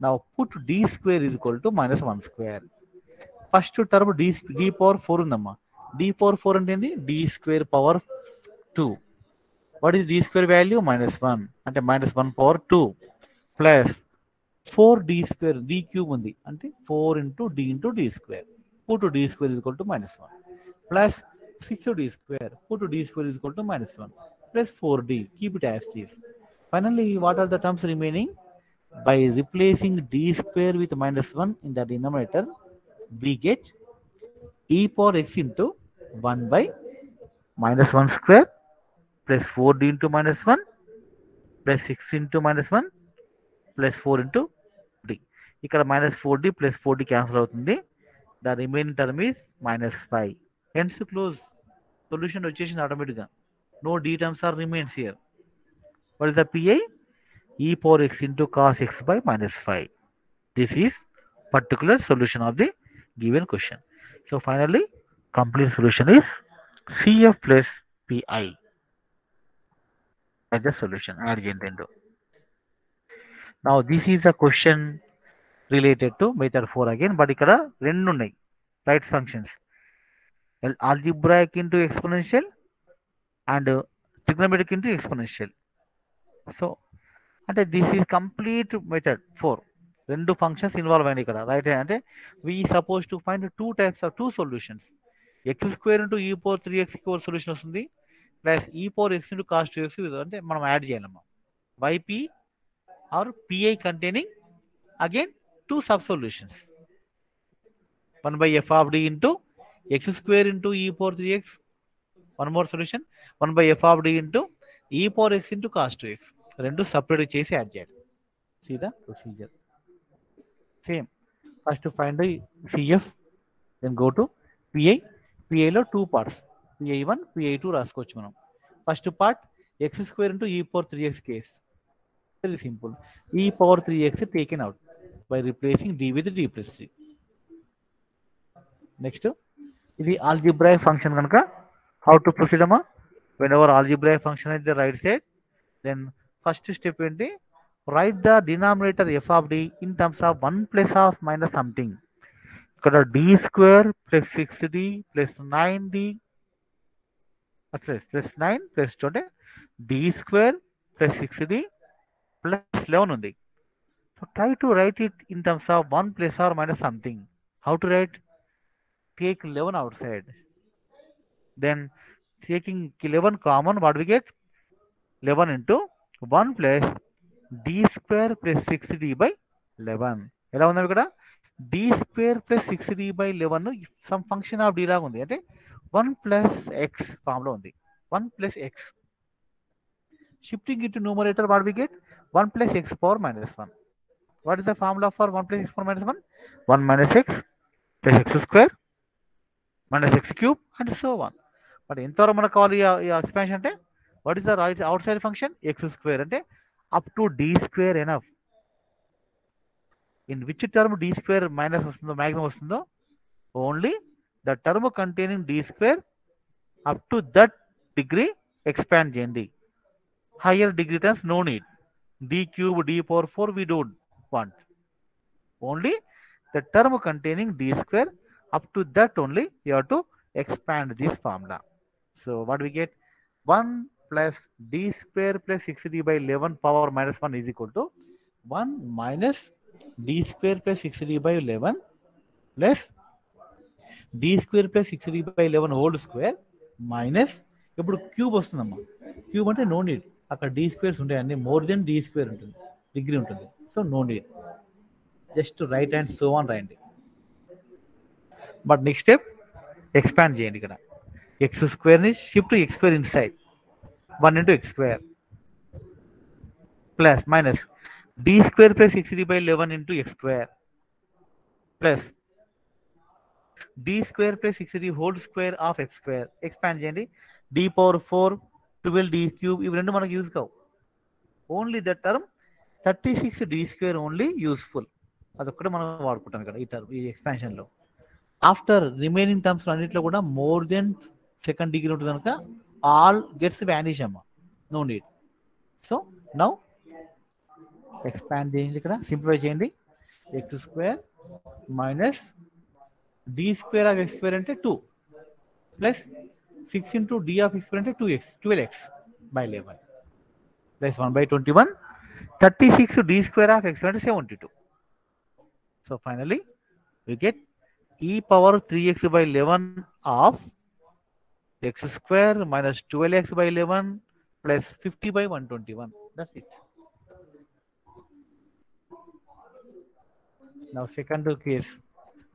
Speaker 1: Now put d square is equal to minus 1 square. First term d power 4 ఉందమ్మా. d power 4 అంటే ఏంది? d square power 2. What is d square value? Minus 1. అంటే minus 1 power 2 plus 4d square, d cube ఉంది అంటే 4 into d into d square. Put d square is equal to minus 1 plus 6d square. Put d square is equal to minus 1 plus 4d. Keep it as is. Finally, what are the terms remaining? By replacing d square with minus 1 in the denominator, we get e power x into 1 by minus 1 square plus 4d into minus 1 plus 6 into minus 1 plus 4 into d. ఇక్కడ minus 4d plus 4d cancel అవుతుంది. The remaining term is minus 5. Hence close. Solution వచ్చేసింది ఆటోమేటిక్గా. No d terms are remains here. What is the PI? E power x into cos x by minus 5. This is particular solution of the given question. So finally, complete solution is CF plus PI. That's the solution. Now this is a question related to method 4 again, but ఇక్కడ రెండు ఉన్నాయి right functions. Algebraic into exponential and trigonometric into exponential. So అంటే this is complete method 4. రెండు functions involve అయినాయి ఇక్కడ right. అంటే we suppose to find 2 types of 2 solutions. x² into e power 3x solution వస్తుంది. Plus ఈ power X into cos 2x అంటే మనం add చేయాలమ్మా yp or pi containing again two sub solutions 1 by f of d into x square into e power 3x, one more solution 1 by f of d into e power x into cos 2x రెండు separate చేసి add చేయాలి. See the procedure same. First find the cf, then go to pi లో two parts pi1 pi2 రాసుకోవచ్చు మనం. First part x square into e power 3x case, very simple, e power 3x taken out by replacing d with d plus 3. Next ఇది algebraic function కనుక how to proceed అమ్మా, whenever algebraic function is the right side, then first step ఏంటి, write the denominator f of d in terms of 1 plus of minus something. ఇక్కడ d square plus 6d plus 9d plus 9 plus 2 అంటే d square plus 6d plus 11 ఉంది. So try to write it in terms of 1 plus or minus something. How to write? Take 11 outside. Then taking 11 common, what we get? 11 into 1 plus d square plus 6d by 11. ఎలా ఉంది ఇక్కడ d square plus 6d by 11 sum function of d లాగా ఉంది, అంటే 1 plus x form లో ఉంది. 1 plus x shifting into numerator, what we get? 1 plus x power minus 1. What is the formula for 1 plus x power minus 1? 1 minus x plus x square minus x cube and so on. But ఎంతవరకు మనకు కావాలి ఈ expansion అంటే, what is the right outside function? X square అంటే up to d square enough. In which term d square minus వస్తుందో maximum వస్తుందో, only the term containing d square up to that degree expand చేయండి. Higher degree terms no need. D cube d power 4 we don't want. Only the term containing d square, up to that only you have to expand this formula. So what we get? 1 plus d square plus 6d by 11 power minus 1 is equal to 1 minus d square plus 6d by 11 plus d square plus 6d by 11 whole square minus, ఇప్పుడు cube వస్తుందమ్మా. Cube అంటే no need, అక్కడ d squares ఉంటాయి, అన్ని more than d square ఉంటుంది, degree ఉంటుంది. So no need, just right hand so on రాయండి. But next step expand చేయండి. ఇక్కడ ఎక్స్ స్క్వేర్ని shift x square inside 1 into x square plus minus d square plus 6d by 11 into x square plus d square plus 6d whole square of x square. Expand చేయండి. d power 4 12 d cube ఇవి రెండు మనకు use కావు. Only the term 36 d square only useful. అదొక్కటే మనం వాడుకుంటాం ఇక్కడ ఈ టర్మ్, ఈ ఎక్స్పాన్షన్ లో. ఆఫ్టర్ రిమైనింగ్ టర్మ్స్ అన్నింటిలో కూడా మోర్ దెన్ సెకండ్ డిగ్రీ ఉంటుంది కనుక all gets vanish amma, no need. So now expand చేయండి, ఇక్కడ సింప్లిఫై చేయండి. x square minus d square of x square అంటే 2 plus 6 into d of x square అంటే 2x 12x by 11 plus 1 by 21 36 d square of x square అంటే 72. So finally we get e power 3x by 11 of x square minus 12x by 11 plus 50 by 121. That's it. Now second case,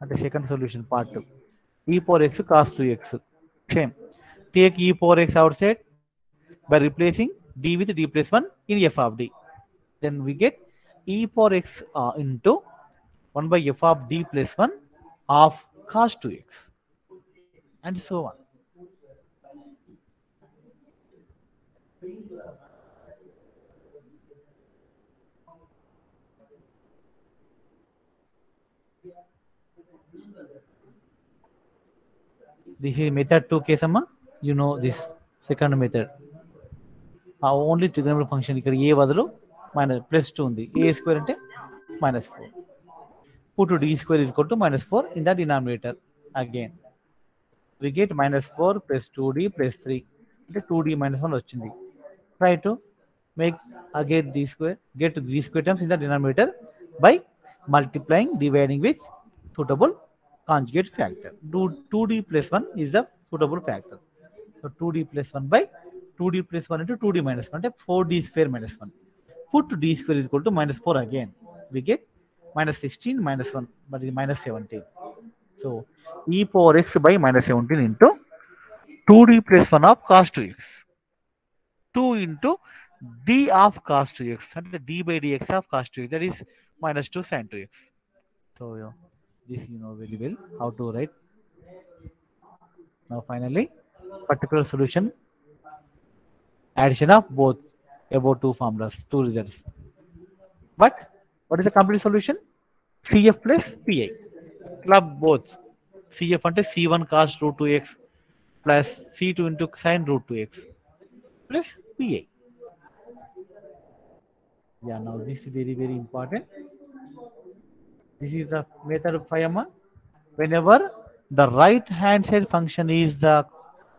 Speaker 1: and the second solution part 2. E power x cos 2x. Same. Take e power x outside by replacing d with d plus 1 in f of d. Then we get e power x into 1 by f of d plus 1 of cos 2x and so on. This is method 2 case amma. You know this second method. Only trigonometric function ఇక్కడ a బదులు minus plus 2 ఉంది. a square అంటే minus 4. Put d square is equal to minus 4 in the denominator. Again we get minus 4 plus 2d plus 3 అంటే 2d minus 1 వచ్చింది. Try to make again d square, get d square terms in the denominator by multiplying, dividing with suitable conjugate factor. 2d plus 1 is the suitable factor. So 2d plus 1 by 2d plus 1 into 2d minus 1 అంటే 4d square minus 1. Put d square is equal to minus 4 again. We get minus 16 minus 1, but is minus 17. So e power x by minus 17 into 2d plus 1 of cos 2x. 2 into d of cos 2x, and d by dx of cos 2x, that is minus 2 sin 2x. So this you know very well how to write. Now finally, particular solution, addition of both above two formulas, two results. But what is the complete solution? CF plus PI. Club both. CF అంటే C1 cos root 2x plus C2 into sin root 2x plus PI. Yeah, now this is very, very important. This is the method of Fayama. Whenever the right hand side function is the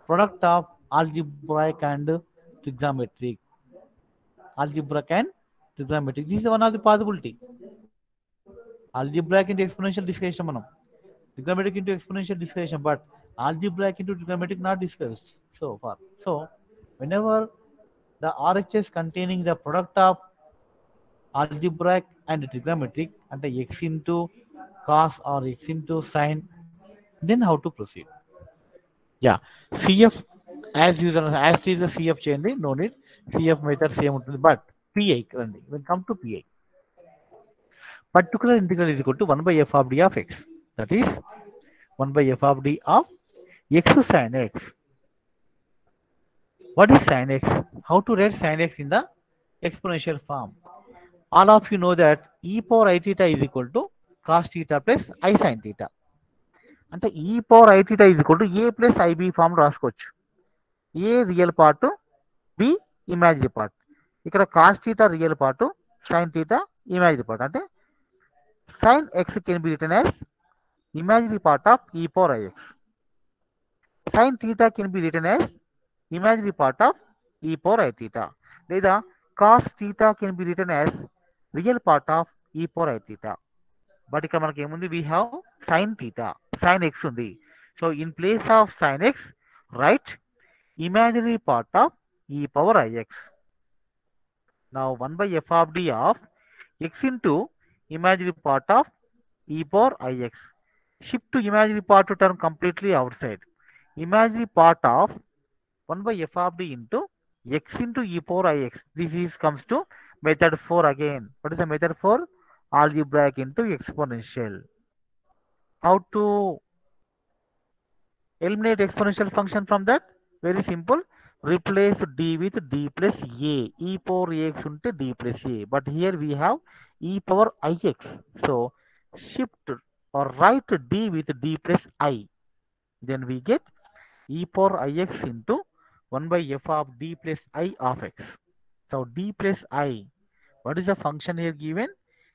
Speaker 1: product of algebraic and trigonometric. Algebraic and trigonometric. This is one of the possibility. Algebraic into exponential discussion manam. Trigonometric into exponential discussion, but algebraic into trigonometric not discussed so far. So whenever the RHS containing the product of algebraic and trigonometric and the x into cos or x into sin, then how to proceed? Yeah, CF as usual, as is the CF cheyandi, no need. CF method same ఉంటుంది, but PI రండి. When come to PI, particular integral is equal to 1 by f of d of x, that is 1 by f of d of x sin x. What is sin x? How to write sin x in the exponential form? All of you know that e power I theta is equal to cos theta plus I sin theta. అంటే e power I theta is equal to a plus ib form రాసుకోవచ్చు. a real part, b imaginary part. ఇక్కడ cos theta real part, sin theta imaginary part. అంటే sin x can be written as imaginary part of e power ix. Sin theta can be written as imaginary part of e power I theta. లేదా cos theta can be written as real part of e power I theta. But ఇక్కడ మనకి ఏముంది? We have sin theta, sin x ఉంది. So in place of sin x, write imaginary part of e power ix. Now 1 by f of d of x into imaginary part of e power ix. Shift to imaginary part to term completely outside. Imaginary part of 1 by f of d into x into e power ix. This is comes to method 4 again. What is the method 4? Algebraic into exponential. How to eliminate exponential function from that? Very simple. Replace d with d plus a. E power ax unte d plus a. But here we have e power ix. So shift or write d with d plus I. Then we get e power ix into 1 by f of d plus I of x. So d plus I. What is the function here given?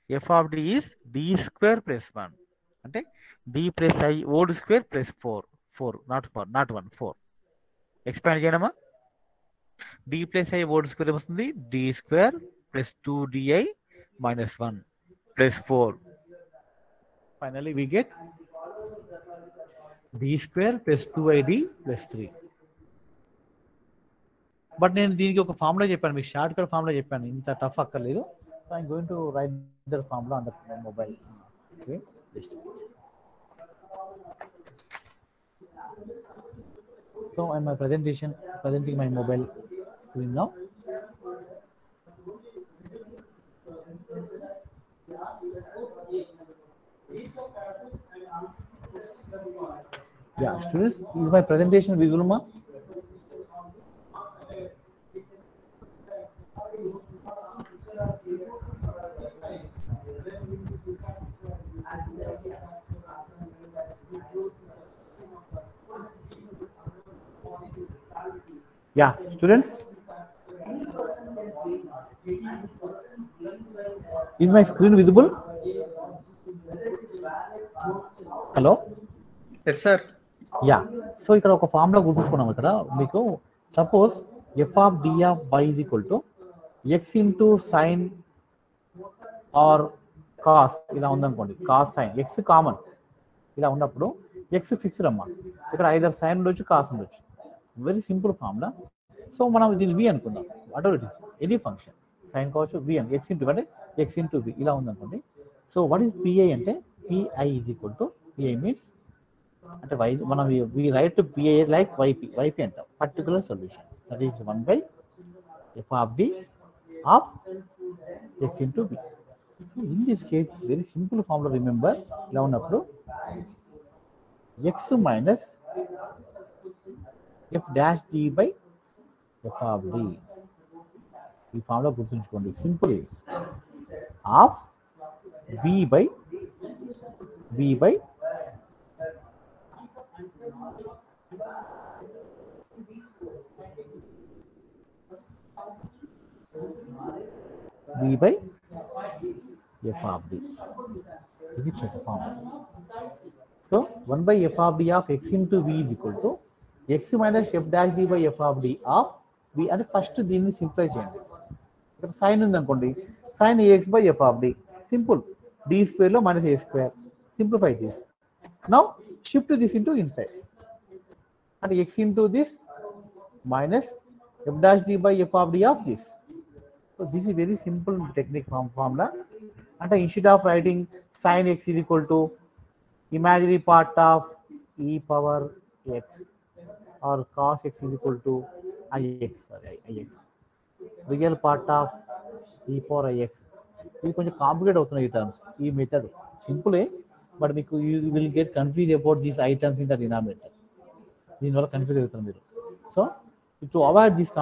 Speaker 1: F of d is d square plus 1. Okay? D plus I whole square plus 4. 4, not 1, 4. Expand cheyadama. D plus I whole square vastundi d square plus 2di minus 1 plus 4. Finally we get d square plus 2id plus 3. But నేను దీనికి ఒక formula చెప్పాను, మీకు short cut formula చెప్పాను, ఇంత tough అక్కర్లేదు. So I'm going to right that formula on the mobile. Okay, so I my presenting my mobile screen now. Yeah, students, is my presentation visible, ma? Yeah, students, is my screen visible? Hello?
Speaker 2: Yes, sir.
Speaker 1: Yeah, so ఇక్కడ ఒక formula గుర్తుంచుకున్నాం. ఇక్కడ మీకు suppose f of d of y is equal to x into sin or cos ఇలా ఉందనుకోండి. cos sin x common ఇలా ఉన్నప్పుడు x fixed అమ్మా. ఇక్కడ ఐదర్ sin ఉండొచ్చు, cos ఉండొచ్చు. Very simple formula. సో మనం దీన్ని v అనుకుందాం, whatever it is, any function sine కావచ్చు v అని x ఇంటూ అంటే x ఇంటూ v ఇలా ఉందనుకోండి. సో వాట్ ఈస్ pi అంటే pi is equal to pi means అంటే y మనం we write pi like yp అంటాం, particular solution that is 1/f of d of x into v. So in this case very simple formula remember, ఇలా ఉన్నప్పుడు x minus f dash d by f of d, ఈ formula గుర్తుంచుకోండి, simple ఇది, of v by v by f of d. ఇది formula. So 1/f of d of x into v is equal to x minus f dash d by f of d of v అంటే first దీన్ని simplify చేయండి. ఇక్కడ sine ఉంది అనుకోండి, sine ax by f of d, simple, d square లో minus a square, simplify this. Now shift this into inside అంటే x into this minus f dash d by f of d of this. So this is very simple technique formula. And instead of writing sin x is equal to imaginary part of e power x or cos x is equal to ix, real part of e power ix, ఇది కొంచెం complicate అవుతున్నాయి ఈ terms. ఈ method సింపులే, but మీకు you will get confuse about these items in the denominator, దీనివల్ల confuse అవుతారు మీరు. So to avoid this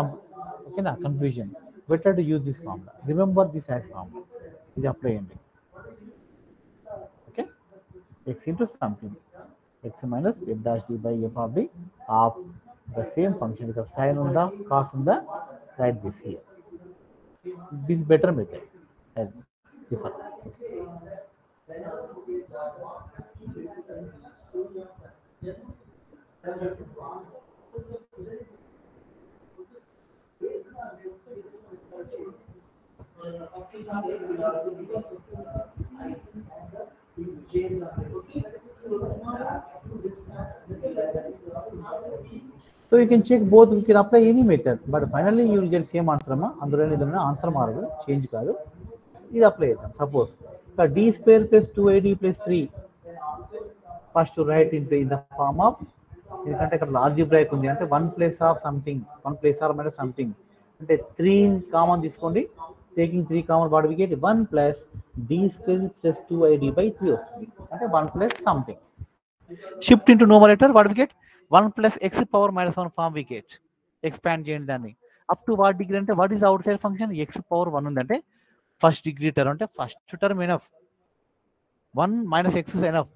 Speaker 1: ఓకేనా confusion, better to use this formula, remember this as formula, ఇది అప్లై చేయండి. Okay, x into something x minus f dash d by f of d of the same function, ఇక్కడ sign ఉందా cos ఉందా, right this here, this better method. So you can check both, you can apply any method, but finally you will get same answer అమ్మా. అందులో ఏదైనా answer మారదు, change కాదు. ఇది apply చేద్దాం. Suppose d square plus 2ad plus 3 first right in the form of, ఎందుకంటే ఇక్కడ algebraic ఉంది అంటే 1 plus of something, 1 plus or minus something అంటే 3 కామన్ తీసుకోండి, taking 3 common what we get 1 plus d square plus 2ad by 3 వస్తుంది అంటే 1 plus something. Shift into numerator what we get 1 plus x power minus 1 form we get. Expand చేయండి దాన్ని up to what degree అంటే what is out side function, x power 1 ఉందంటే first degree term అంటే first term enough, 1 minus x is enough,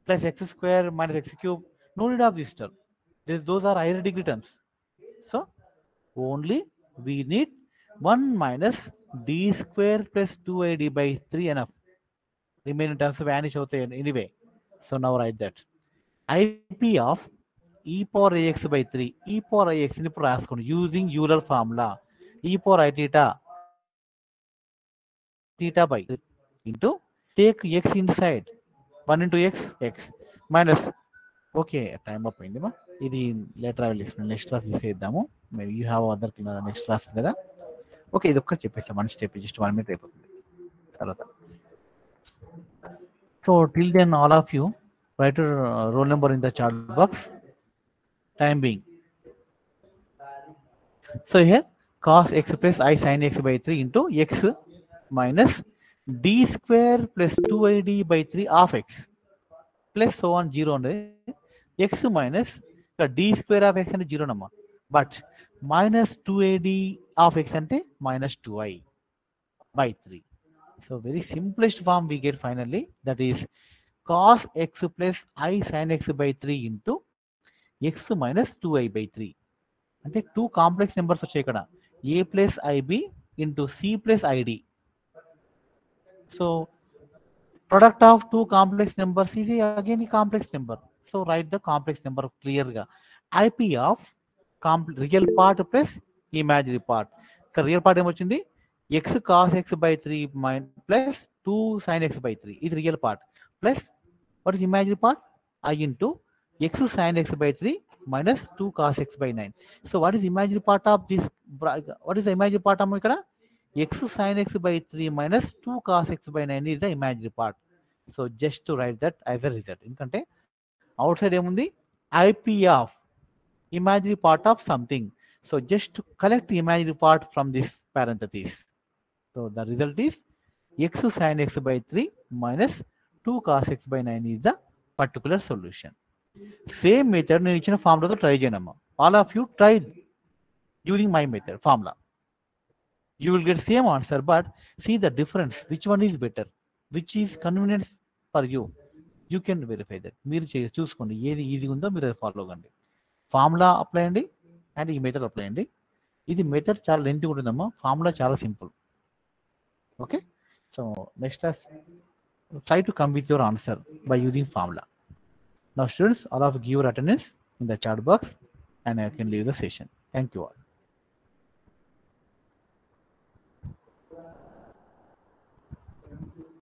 Speaker 1: plus x square minus x cube, no need of this term, those are higher degree terms. So only we need 1 minus d square plus 2ad by 3 enough, remaining terms vanish out anyway. So now write that ip of e power ax by 3, e power ax ni raskondi using Euler formula, e power I theta by 3 into take x inside 1 into x minus. Okay, time up అయింది మా, ఇది later అవి next class తీసుకెద్దాము, maybe you have other next class కదా. Okay, ఇది ఒక్కటి చెప్పేస్తాం, 1 step, just 1 minute అయిపోతుంది తర్వాత. So till then all of you write roll number in the chat box, time being. So here cos x plus I sin x by 3 into x minus d square plus 2ad by 3 of x plus so on 0 అంటే x minus d square of x అంటే 0 నమ్మా, but minus 2ad of x అంటే minus 2i by 3. So very simplest form we get finally, that is cos x plus I sin x by 3 into x minus 2i by 3. అంటే 2 complex numbers వచ్చాయి ఇక్కడ, a plus ib into c plus id. So product of 2 complex numbers is again a complex number. So write the complex number clear ga. IP of real part plus imaginary part. Real part em ochindi x cos x by 3 plus 2 sin x by 3 is real part, plus what is imaginary part, I into x sin x by 3 minus 2 cos x by 9. So what is imaginary part of this? What is the imaginary part of ikkada? X sin x by 3 minus 2 cos x by 9 is the imaginary part. So just to write that as a result. ఎందుకంటే outside ఏముంది? IP of imaginary part of something. So just to collect the imaginary part from this parenthesis. So the result is x sin x by 3 minus 2 cos x by 9 is the particular solution. Same method నేను ఇచ్చిన ఫార్ములాతో try చేయనమ్మా. All of you try using my method formula. You will get same answer, but see the difference. Which one is better? Which is convenient for you? You can verify that. మీరు చూసుకోండి ఏది ఈజీగా ఉందో మీరు follow అవ్వండి. Formula apply అండి and ఈ method apply అండి. ఇది మెథడ్ చాలా లెంత్ ఉంటుందమ్మా, ఫార్ములా చాలా simple. Okay, so next try to come with your answer by using formula. Now students, all of you give your attendance in the chat box and I can leave the session. Thank you all.